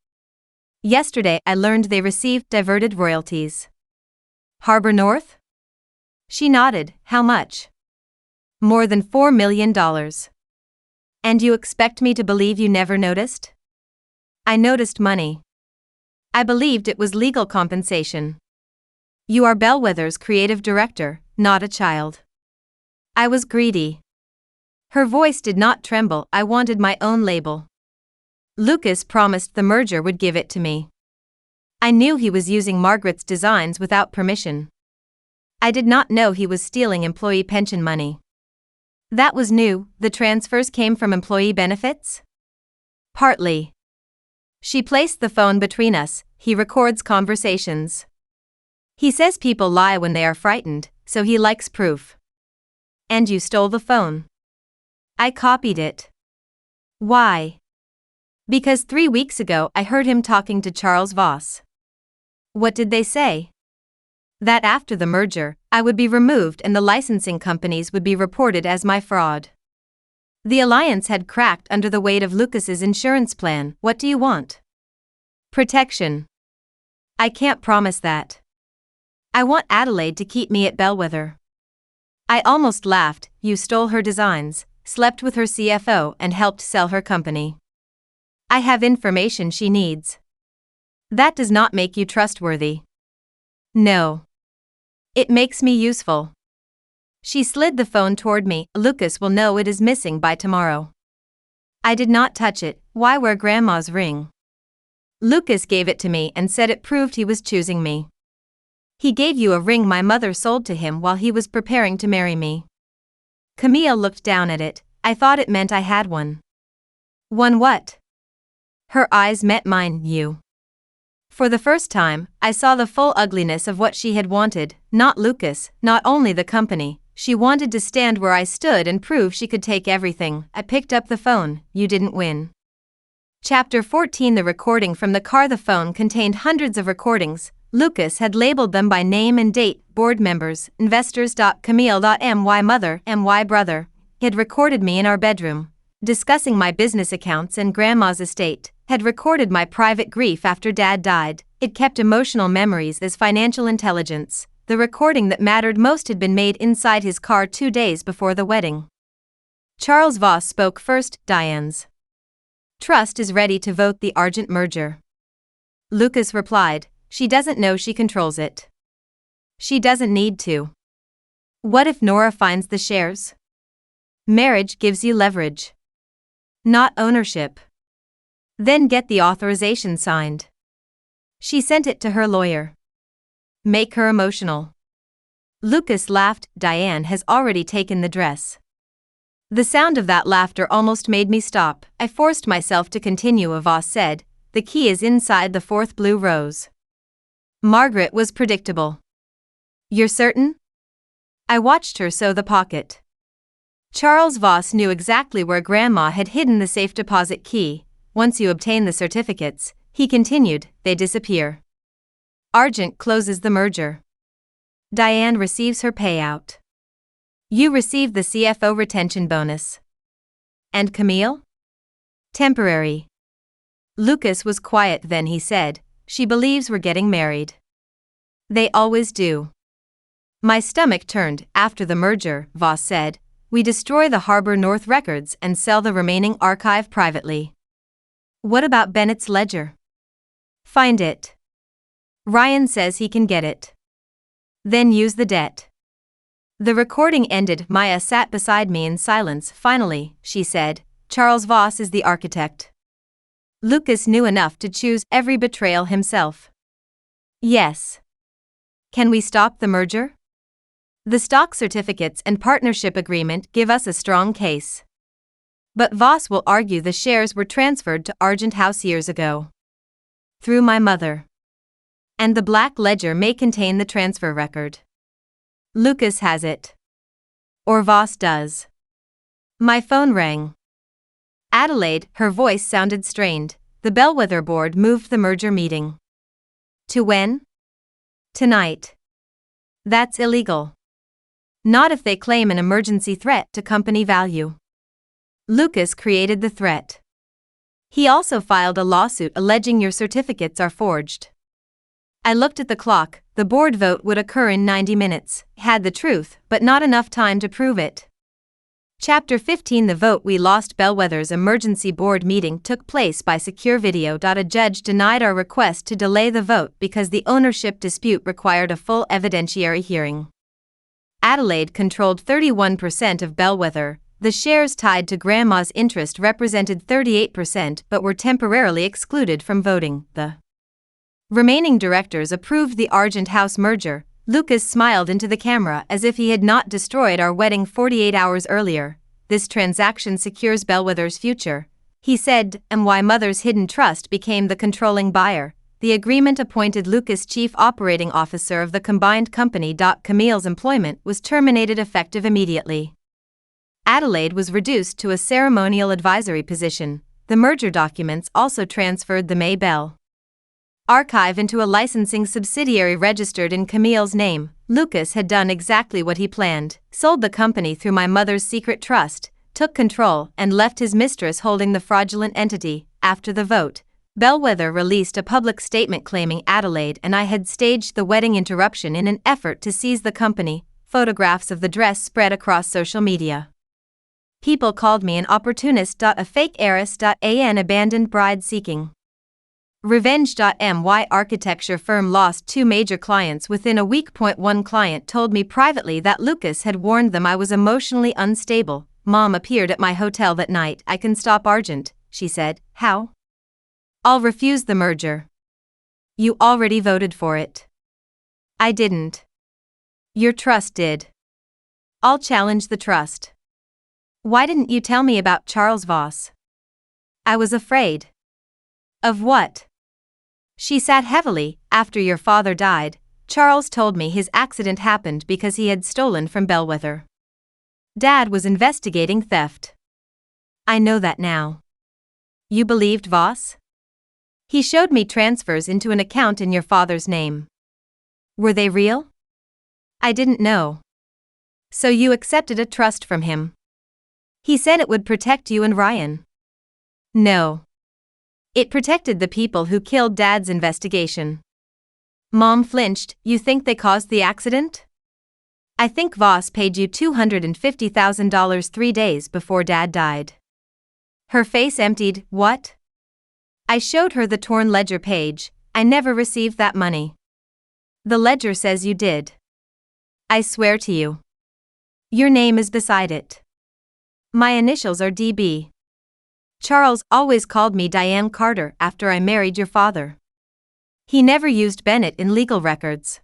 Yesterday I learned they received diverted royalties. Harbor North? She nodded. How much? More than $4 million. And you expect me to believe you never noticed? I noticed money. I believed it was legal compensation. You are Bellwether's creative director, not a child. I was greedy. Her voice did not tremble. I wanted my own label. Lucas promised the merger would give it to me. I knew he was using Margaret's designs without permission. I did not know he was stealing employee pension money. That was new. The transfers came from employee benefits? Partly. She placed the phone between us. He records conversations. He says people lie when they are frightened, so he likes proof. And you stole the phone. I copied it. Why? Because 3 weeks ago I heard him talking to Charles Voss. What did they say? That after the merger, I would be removed and the licensing companies would be reported as my fraud. The alliance had cracked under the weight of Lucas's insurance plan. What do you want? Protection. I can't promise that. I want Adelaide to keep me at Bellwether. I almost laughed. You stole her designs, slept with her CFO and helped sell her company. I have information she needs. That does not make you trustworthy. No. It makes me useful. She slid the phone toward me. Lucas will know it is missing by tomorrow. I did not touch it. Why wear Grandma's ring? Lucas gave it to me and said it proved he was choosing me. He gave you a ring my mother sold to him while he was preparing to marry me. Camille looked down at it. I thought it meant I had one. One what? Her eyes met mine. You. For the first time, I saw the full ugliness of what she had wanted, not Lucas, not only the company. She wanted to stand where I stood and prove she could take everything. I picked up the phone. You didn't win. Chapter 14. The recording from the car. The phone contained hundreds of recordings. Lucas had labeled them by name and date. Board members, investors. Camille.my mother, my brother. He had recorded me in our bedroom, discussing my business accounts and Grandma's estate. Had recorded my private grief after Dad died. It kept emotional memories as financial intelligence. The recording that mattered most had been made inside his car 2 days before the wedding. Charles Voss spoke first. Diane's trust is ready to vote the Argent merger. Lucas replied, she doesn't know she controls it. She doesn't need to. What if Nora finds the shares? Marriage gives you leverage, not ownership. Then get the authorization signed. She sent it to her lawyer. Make her emotional. Lucas laughed. Diane has already taken the dress. The sound of that laughter almost made me stop. I forced myself to continue. Voss said, the key is inside the 4th blue rose. Margaret was predictable. You're certain? I watched her sew the pocket. Charles Voss knew exactly where Grandma had hidden the safe deposit key. Once you obtain the certificates, he continued, they disappear. Argent closes the merger. Diane receives her payout. You receive the CFO retention bonus. And Camille? Temporary. Lucas was quiet. Then he said, she believes we're getting married. They always do. My stomach turned. After the merger, Voss said, we destroy the Harbor North records and sell the remaining archive privately. What about Bennett's ledger? Find it. Ryan says he can get it. Then use the debt. The recording ended. Maya sat beside me in silence. Finally, she said, Charles Voss is the architect. Lucas knew enough to choose every betrayal himself. Yes. Can we stop the merger? The stock certificates and partnership agreement give us a strong case. But Voss will argue the shares were transferred to Argent House years ago. Through my mother. And the black ledger may contain the transfer record. Lucas has it. Or Voss does. My phone rang. Adelaide, her voice sounded strained. The Bellwether board moved the merger meeting. To when? Tonight. That's illegal. Not if they claim an emergency threat to company value. Lucas created the threat. He also filed a lawsuit alleging your certificates are forged. I looked at the clock. The board vote would occur in 90 minutes. Had the truth, but not enough time to prove it. Chapter 15. The vote we lost. Bellwether's emergency board meeting took place by secure video. A judge denied our request to delay the vote because the ownership dispute required a full evidentiary hearing. Adelaide controlled 31% of Bellwether. The shares tied to Grandma's interest represented 38% but were temporarily excluded from voting. The remaining directors approved the Argent House merger. Lucas smiled into the camera as if he had not destroyed our wedding 48 hours earlier. This transaction secures Bellwether's future, he said, and why Mother's hidden trust became the controlling buyer. The agreement appointed Lucas chief operating officer of the combined company. Camille's employment was terminated effective immediately. Adelaide was reduced to a ceremonial advisory position. The merger documents also transferred the May Bell archive into a licensing subsidiary registered in Camille's name. Lucas had done exactly what he planned, sold the company through my mother's secret trust, took control, and left his mistress holding the fraudulent entity. After the vote, Bellwether released a public statement claiming Adelaide and I had staged the wedding interruption in an effort to seize the company. Photographs of the dress spread across social media. People called me an opportunist. A fake heiress. An abandoned bride seeking revenge. My architecture firm lost 2 major clients within a week. One client told me privately that Lucas had warned them I was emotionally unstable. Mom appeared at my hotel that night. I can stop Argent, she said. How? I'll refuse the merger. You already voted for it. I didn't. Your trust did. I'll challenge the trust. Why didn't you tell me about Charles Voss? I was afraid. Of what? She sat heavily. After your father died, Charles told me his accident happened because he had stolen from Bellwether. Dad was investigating theft. I know that now. You believed Voss? He showed me transfers into an account in your father's name. Were they real? I didn't know. So you accepted a trust from him. He said it would protect you and Ryan. No. It protected the people who killed Dad's investigation. Mom flinched. You think they caused the accident? I think Voss paid you $250,000 3 days before Dad died. Her face emptied. What? I showed her the torn ledger page. I never received that money. The ledger says you did. I swear to you. Your name is beside it. My initials are DB. Charles always called me Diane Carter after I married your father. He never used Bennett in legal records.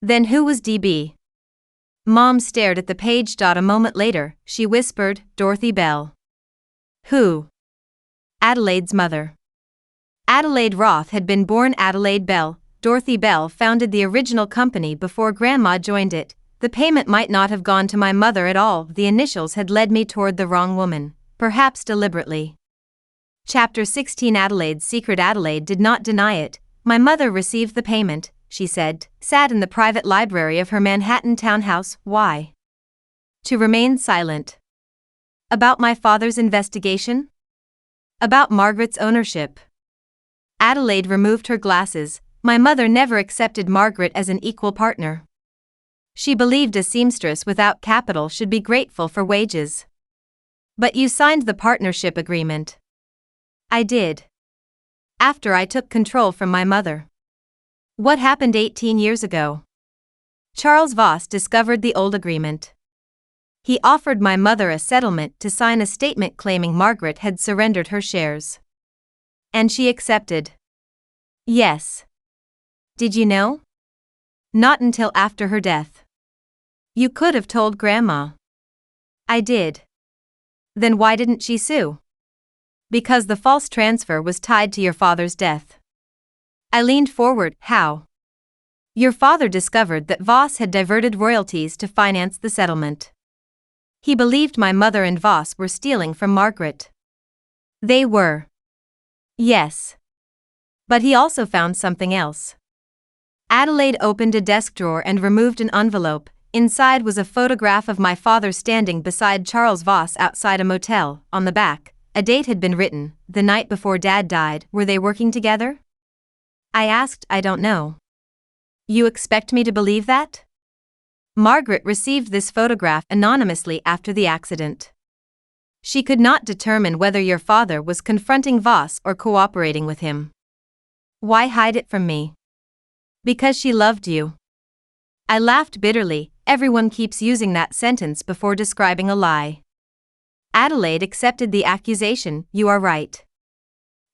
Then who was DB? Mom stared at the page. A moment later, she whispered, Dorothy Bell. Who? Adelaide's mother. Adelaide Roth had been born Adelaide Bell. Dorothy Bell founded the original company before Grandma joined it. The payment might not have gone to my mother at all. The initials had led me toward the wrong woman. Perhaps deliberately. Chapter 16. Adelaide's secret. Adelaide did not deny it. My mother received the payment, she said, sat in the private library of her Manhattan townhouse. Why? To remain silent. About my father's investigation? About Margaret's ownership. Adelaide removed her glasses. My mother never accepted Margaret as an equal partner. She believed a seamstress without capital should be grateful for wages. But you signed the partnership agreement. I did. After I took control from my mother. What happened 18 years ago? Charles Voss discovered the old agreement. He offered my mother a settlement to sign a statement claiming Margaret had surrendered her shares. And she accepted. Yes. Did you know? Not until after her death. You could have told Grandma. I did. Then why didn't she sue? Because the false transfer was tied to your father's death. I leaned forward. How? Your father discovered that Voss had diverted royalties to finance the settlement. He believed my mother and Voss were stealing from Margaret. They were. Yes. But he also found something else. Adelaide opened a desk drawer and removed an envelope. Inside was a photograph of my father standing beside Charles Voss outside a motel. On the back, a date had been written, the night before Dad died. Were they working together? I asked. I don't know. You expect me to believe that? Margaret received this photograph anonymously after the accident. She could not determine whether your father was confronting Voss or cooperating with him. Why hide it from me? Because she loved you. I laughed bitterly. Everyone keeps using that sentence before describing a lie. Adelaide accepted the accusation. You are right.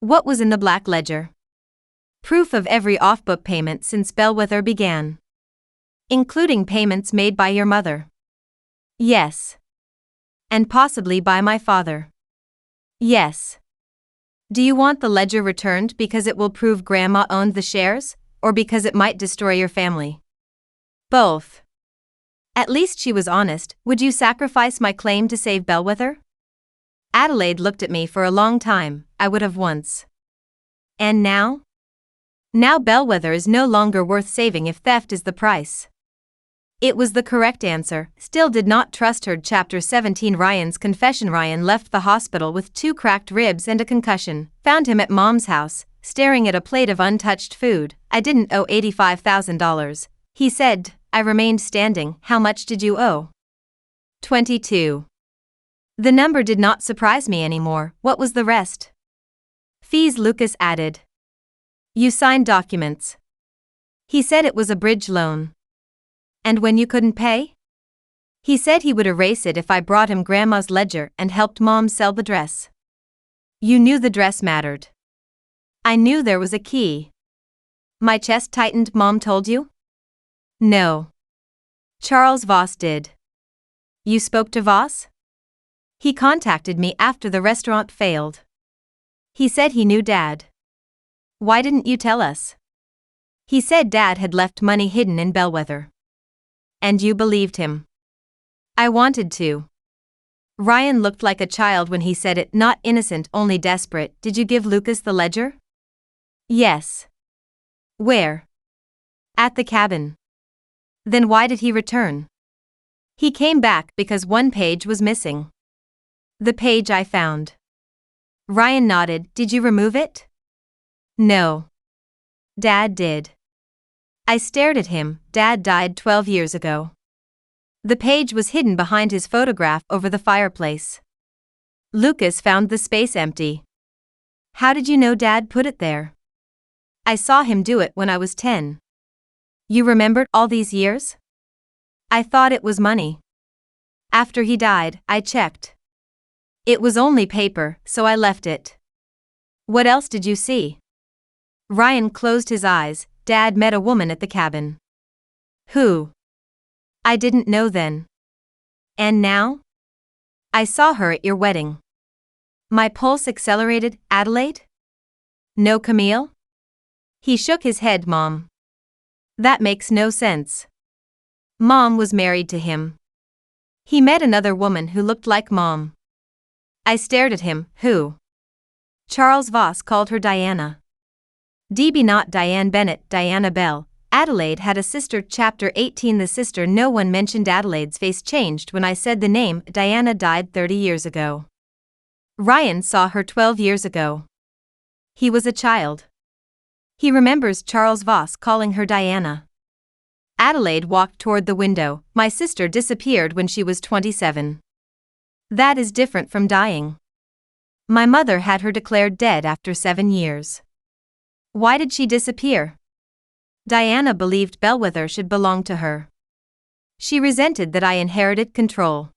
What was in the black ledger? Proof of every off-book payment since Bellwether began. Including payments made by your mother. Yes. And possibly by my father. Yes. Do you want the ledger returned because it will prove Grandma owned the shares, or because it might destroy your family? Both. At least she was honest. Would you sacrifice my claim to save Bellwether? Adelaide looked at me for a long time. I would have once. And now? Now Bellwether is no longer worth saving if theft is the price. It was the correct answer. Still did not trust her. Chapter 17 Ryan's confession. Ryan left the hospital with 2 cracked ribs and a concussion. Found him at Mom's house, staring at a plate of untouched food. I didn't owe $85,000. He said. I remained standing. How much did you owe? 22. The number did not surprise me anymore. What was the rest? Fees. Lucas added. You signed documents. He said it was a bridge loan. And when you couldn't pay? He said he would erase it if I brought him Grandma's ledger and helped Mom sell the dress. You knew the dress mattered. I knew there was a key. My chest tightened. Mom told you? No. Charles Voss did. You spoke to Voss? He contacted me after the restaurant failed. He said he knew Dad. Why didn't you tell us? He said Dad had left money hidden in Bellwether. And you believed him. I wanted to. Ryan looked like a child when he said it, not innocent, only desperate. Did you give Lucas the ledger? Yes. Where? At the cabin. Then why did he return? He came back because one page was missing. The page I found. Ryan nodded. Did you remove it? No. Dad did. I stared at him. Dad died 12 years ago. The page was hidden behind his photograph over the fireplace. Lucas found the space empty. How did you know Dad put it there? I saw him do it when I was 10. You remembered all these years? I thought it was money. After he died, I checked. It was only paper, so I left it. What else did you see? Ryan closed his eyes. Dad met a woman at the cabin. Who? I didn't know then. And now? I saw her at your wedding. My pulse accelerated. Adelaide? No, Camille? He shook his head. Mom. That makes no sense. Mom was married to him. He met another woman who looked like Mom. I stared at him. Who? Charles Voss called her Diana. DB, not Diane Bennett, Diana Bell. Adelaide had a sister. Chapter 18 The sister. No one mentioned Adelaide's face changed when I said the name. Diana died 30 years ago. Ryan saw her 12 years ago. He was a child. He remembers Charles Voss calling her Diana. Adelaide walked toward the window. My sister disappeared when she was 27. That is different from dying. My mother had her declared dead after 7 years. Why did she disappear? Diana believed Bellwether should belong to her. She resented that I inherited control.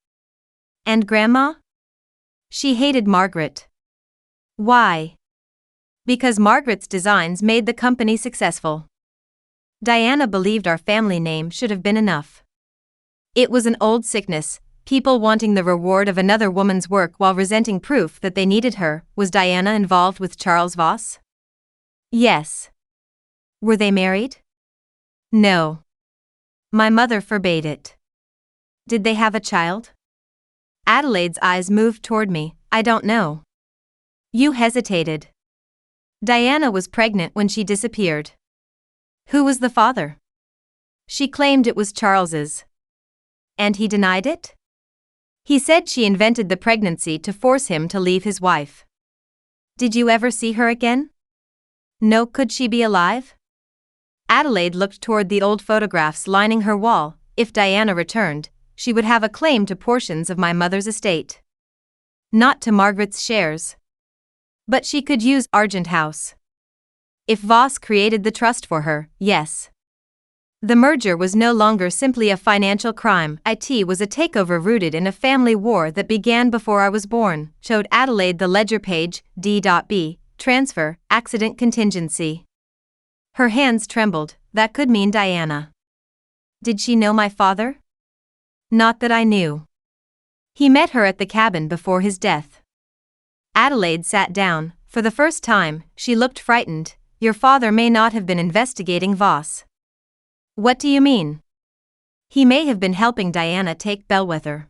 And Grandma? She hated Margaret. Why? Because Margaret's designs made the company successful. Diana believed our family name should have been enough. It was an old sickness, people wanting the reward of another woman's work while resenting proof that they needed her. Was Diana involved with Charles Voss? Yes. Were they married? No. My mother forbade it. Did they have a child? Adelaide's eyes moved toward me. I don't know. You hesitated. Diana was pregnant when she disappeared. Who was the father? She claimed it was Charles's. And he denied it? He said she invented the pregnancy to force him to leave his wife. Did you ever see her again? No. Could she be alive? Adelaide looked toward the old photographs lining her wall. If Diana returned, she would have a claim to portions of my mother's estate. Not to Margaret's shares. But she could use Argent House. If Voss created the trust for her, yes. The merger was no longer simply a financial crime. It was a takeover rooted in a family war that began before I was born. Showed Adelaide the ledger page. D.B. Transfer, accident contingency. Her hands trembled. That could mean Diana. Did she know my father? Not that I knew. He met her at the cabin before his death. Adelaide sat down. For the first time, she looked frightened. Your father may not have been investigating Voss. What do you mean? He may have been helping Diana take Bellwether.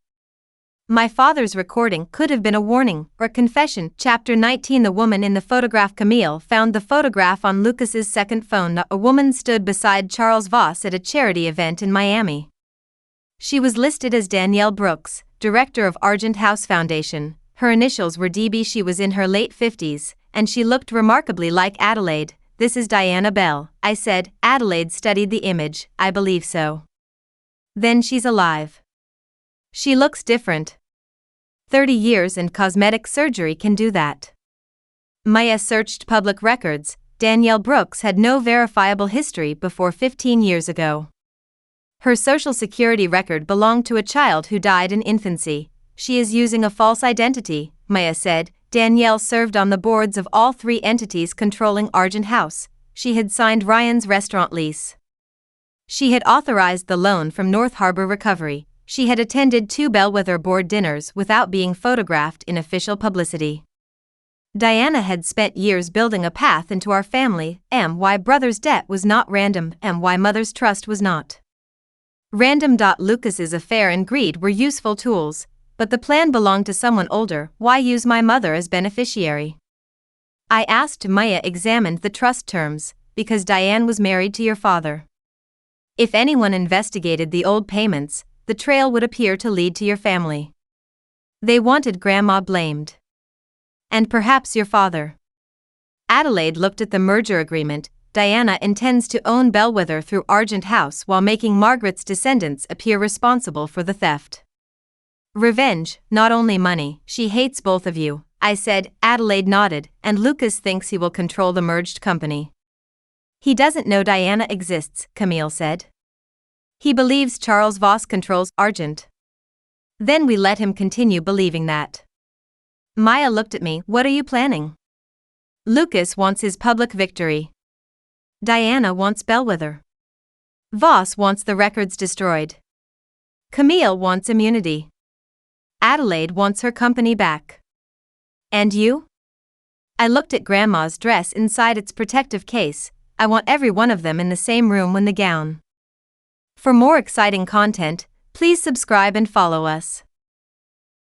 My father's recording could have been a warning or confession. Chapter 19. The woman in the photograph. Camille found the photograph on Lucas's second phone. A woman stood beside Charles Voss at a charity event in Miami. She was listed as Danielle Brooks, director of Argent House Foundation. Her initials were DB. She was in her late 50s, and she looked remarkably like Adelaide. This is Diana Bell, I said. Adelaide studied the image. I believe so. Then she's alive. She looks different. 30 years and cosmetic surgery can do that. Maya searched public records. Danielle Brooks had no verifiable history before 15 years ago. Her social security record belonged to a child who died in infancy. She is using a false identity, Maya said. Danielle served on the boards of all three entities controlling Argent House. She had signed Ryan's restaurant lease. She had authorized the loan from North Harbor Recovery. She had attended 2 Bellwether board dinners without being photographed in official publicity. Diana had spent years building a path into our family. My brother's debt was not random. My mother's trust was not random. Lucas's affair and greed were useful tools, but the plan belonged to someone older. Why use my mother as beneficiary? I asked. Maya examined the trust terms. Because Diane was married to your father. If anyone investigated the old payments, the trail would appear to lead to your family. They wanted Grandma blamed. And perhaps your father. Adelaide looked at the merger agreement. Diana intends to own Bellwether through Argent House while making Margaret's descendants appear responsible for the theft. Revenge, not only money. She hates both of you, I said. Adelaide nodded. And Lucas thinks he will control the merged company. He doesn't know Diana exists, Camille said. He believes Charles Voss controls Argent. Then we let him continue believing that. Maya looked at me. What are you planning? Lucas wants his public victory. Diana wants Bellwether. Voss wants the records destroyed. Camille wants immunity. Adelaide wants her company back. And you? I looked at Grandma's dress inside its protective case. I want every one of them in the same room when the gown. For more exciting content, please subscribe and follow us.